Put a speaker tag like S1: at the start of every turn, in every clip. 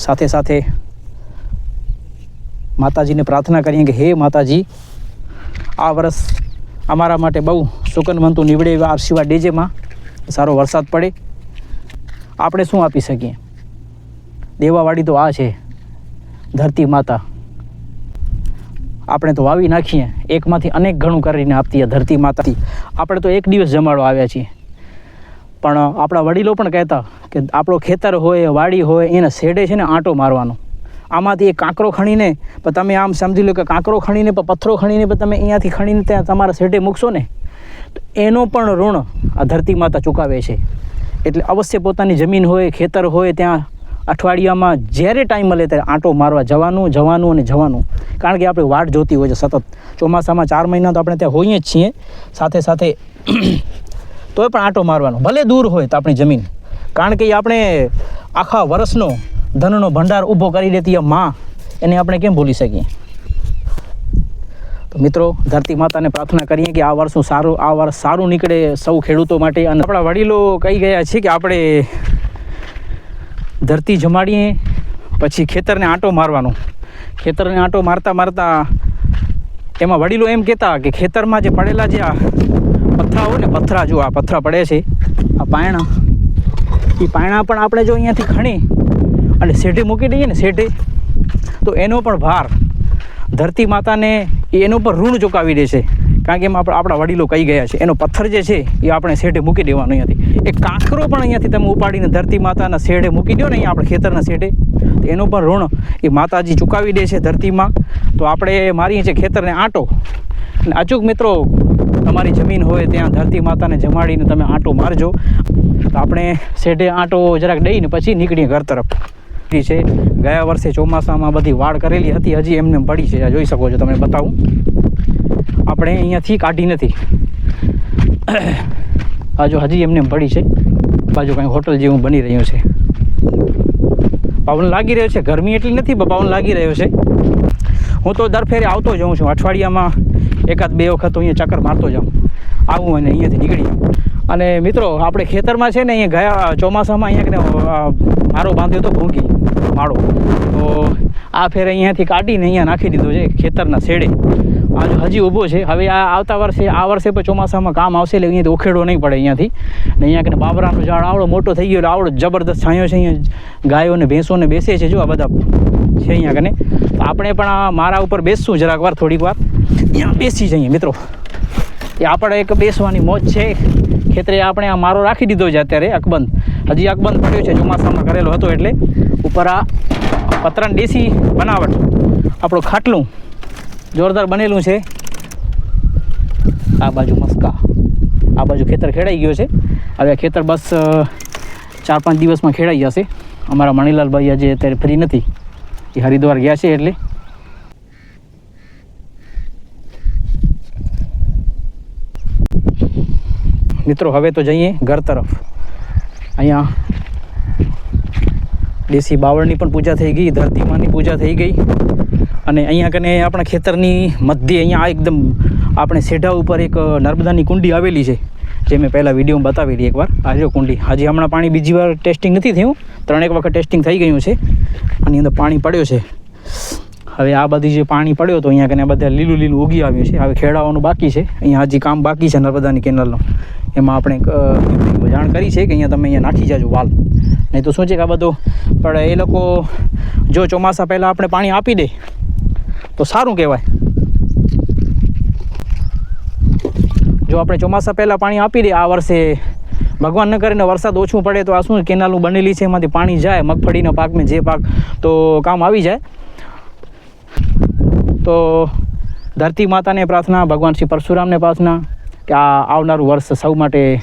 S1: સાથે સાથે માતાજીને પ્રાર્થના કરીએ કે હે માતાજી, આ વર્ષ અમારા માટે બહુ સુકનવંતું નીવડે એવા આશીર્વાદ દેજેમાં, સારો વરસાદ પડે. આપણે શું આપી શકીએ? દેવાવાળી તો આ છે ધરતી માતા. આપણે તો વાવી નાખીએ, એકમાંથી અનેક ઘણું કરીને આપતી ધરતી માતાથી. આપણે તો એક દિવસ જમાડવા આવ્યા છીએ, પણ આપણા વડીલો પણ કહેતા કે આપણો ખેતર હોય, વાડી હોય, એને શેડે છે ને આંટો મારવાનો. આમાંથી એક કાંકરો ખણીને પણ તમે આમ સમજી લો કે કાંકરો ખણીને પણ પથ્થરો ખણીને પણ તમે અહીંયાથી ખણીને ત્યાં તમારા શેડે મૂકશો ને, તો એનો પણ ઋણ આ ધરતી માતા ચૂકવે છે. એટલે અવશ્ય પોતાની જમીન હોય, ખેતર હોય, ત્યાં અઠવાડિયામાં જ્યારે ટાઈમ મળે ત્યારે આંટો મારવા જવાનું. કારણ કે આપણે વાટ જોતી હોય છે સતત. ચોમાસામાં 4 મહિના તો આપણે ત્યાં હોઈએ જ છીએ. સાથે સાથે તોય પણ આંટો મારવાનો, ભલે દૂર હોય તો આપણી જમીન. કારણ કે આપણે આખા વર્ષનો ધનનો ભંડાર ઊભો કરી દેતી એ માં, એને આપણે કેમ ભૂલી શકીએ? તો મિત્રો, ધરતી માતાને પ્રાર્થના કરીએ કે આ વર્ષ સારું નીકળે સૌ ખેડૂતો માટે. અને આપણા વડીલો કહી ગયા છે કે આપણે ધરતી જમાડીએ પછી ખેતરને આંટો મારવાનો. ખેતરને આંટો મારતા એમાં વડીલો એમ કહેતા કે ખેતરમાં જે પડેલા જે આ પથ્થરા હોય ને, આ પથ્થરા પડે છે, આ પાયણા, એ પાયણા પણ આપણે જો અહીંયાથી ખણી અને શેઢે મૂકી દઈએ ને શેઢે, તો એનો પણ ભાર ધરતી માતાને એનો પર ઋણ ચૂકવી દે છે. કારણ કે એમાં આપણા વડીલો કહી ગયા છે એનો પથ્થર જે છે એ આપણે શેઢે મૂકી દેવાનો. અહીંયાથી એક કાંકરો પણ અહીંયાથી તમે ઉપાડીને ધરતી માતાના શેઢે મૂકી દો ને, અહીંયા આપણે ખેતરના શેઢે, તો એનો પણ ઋણ એ માતાજી ચૂકવી દે છે ધરતીમાં. તો આપણે મારીએ છીએ ખેતરને આંટો. અને અચૂક મિત્રો, તમારી જમીન હોય ત્યાં ધરતી માતાને જમાડીને તમે આંટો મારજો. તો આપણે શેઢે આંટો જરાક દઈને પછી નીકળીએ ઘર તરફ. છે ગયા વર્ષે ચોમાસામાં બધી વાડ કરેલી હતી, હજી એમને પડી છે, જોઈ શકો છો, તમને બતાવું. આપણે અહીંયાથી કાઢી નથી, હજી એમને પડી છે. બાજુ કંઈ હોટલ જેવું બની રહ્યું છે, પવન લાગી રહ્યો છે. ગરમી એટલી નથી, પવન લાગી રહ્યો છે. હું તો દર ફેરે આવતો જાઉં છું, અઠવાડિયામાં 1-2 વખત અહીંયા ચક્કર મારતો જાઉં, આવું અને અહીંયાથી નીકળી જાઉં. અને મિત્રો, આપણે ખેતરમાં છે ને, અહીંયા ગયા ચોમાસામાં અહીંયા મારો બાંધ્યો હતો ભૂંગી માળો, તો આ ફેરે અહીંયાથી કાઢીને અહીંયા નાખી દીધો છે ખેતરના શેડે. હજી ઊભો છે. હવે આ વર્ષે પણ ચોમાસામાં કામ આવશે, એટલે અહીંયાથી ઉખેડવો નહીં પડે અહીંયાથી. ને અહીંયા કે બાબરાનું ઝાડ આવડો મોટો થઈ ગયો, આવડો જબરદસ્ત છાંયો છે. અહીંયા ગાયો ને ભેંસોને બેસે છે, જો આ બધા છે અહીંયા કને. તો આપણે પણ આ મારા ઉપર બેસશું જરાક વાર, થોડીક વાર અહીંયા બેસી જઈએ મિત્રો. એ આપણે એક બેસવાની મોજ છે. ખેતરે આપણે આ મારો રાખી દીધો છે અત્યારે અકબંધ, હજી અકબંધ પડ્યો છે, ચોમાસામાં કરેલો હતો એટલે. ઉપર આ પતરાની દેશી બનાવટ આપણું ખાટલું જોરદાર બનેલું છે. આ બાજુ મસ્કા, આ બાજુ ખેતર ખેડાઈ ગયો છે. હવે ખેતર બસ 4-5 દિવસમાં ખેડાઈ જશે. અમારા મણીલાલભાઈ આજે અત્યારે ફ્રી નથી, એ હરિદ્વાર ગયા છે એટલે. મિત્રો, હવે તો જઈએ ઘર તરફ. અહીંયા દેશી બાવળની પણ પૂજા થઈ ગઈ, ધરતીમાની પૂજા થઈ ગઈ. અને અહીંયા કને આપણા ખેતરની મધ્ય અહીંયા આ એકદમ આપણે શેઢા ઉપર એક નર્મદાની કુંડી આવેલી છે, જે મેં પહેલાં વિડીયોમાં બતાવેલી એકવાર. આ જો કુંડી, હજી હમણાં પાણી બીજી વાર ટેસ્ટિંગ નથી થયું, 3-1 વખત ટેસ્ટિંગ થઈ ગયું છે. આની અંદર પાણી પડ્યો છે. હવે આ બધી જે પાણી પડ્યો તો અહીંયા કને બધા લીલું ઉગી આવ્યું છે. હવે ખેડાવાનું બાકી છે, અહીંયા હજી કામ બાકી છે નર્મદાની કેનાલનું. એમાં આપણે જાણ કરી છે કે અહીંયા તમે અહીંયા નાખી જાજો વાલ. નહીં તો શું છે કે આ બધું પણ એ લોકો જો ચોમાસા પહેલાં આપણે પાણી આપી દે તો સારું કહેવાય. જો આપણે ચોમાસા પહેલાં પાણી આપી દે, આ વર્ષે ભગવાન ન કરીને વરસાદ ઓછું પડે તો આ શું કેનાલું બનેલી છે, એમાંથી પાણી જાય મગફળીના પાકમાં, જે પાક તો કામ આવી જાય. તો ધરતી માતાને પ્રાર્થના, ભગવાન શ્રી પરશુરામને પ્રાર્થના કે આ આવનારું વર્ષ સૌ માટે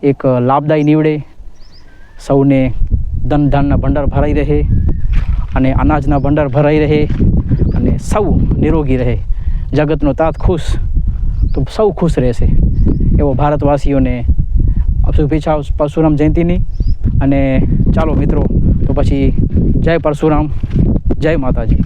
S1: એક લાભદાયી નીવડે, સૌને ધાનના ભંડાર ભરાઈ રહે અને અનાજના ભંડાર ભરાઈ રહે અને સૌ નિરોગી રહે. જગતનો તાત ખુશ તો સૌ ખુશ રહેશે, એવો ભારતવાસીઓને શુભેચ્છાઓ પરશુરામ જયંતીની. અને ચાલો મિત્રો, તો પછી જય પરશુરામ, જય માતાજી.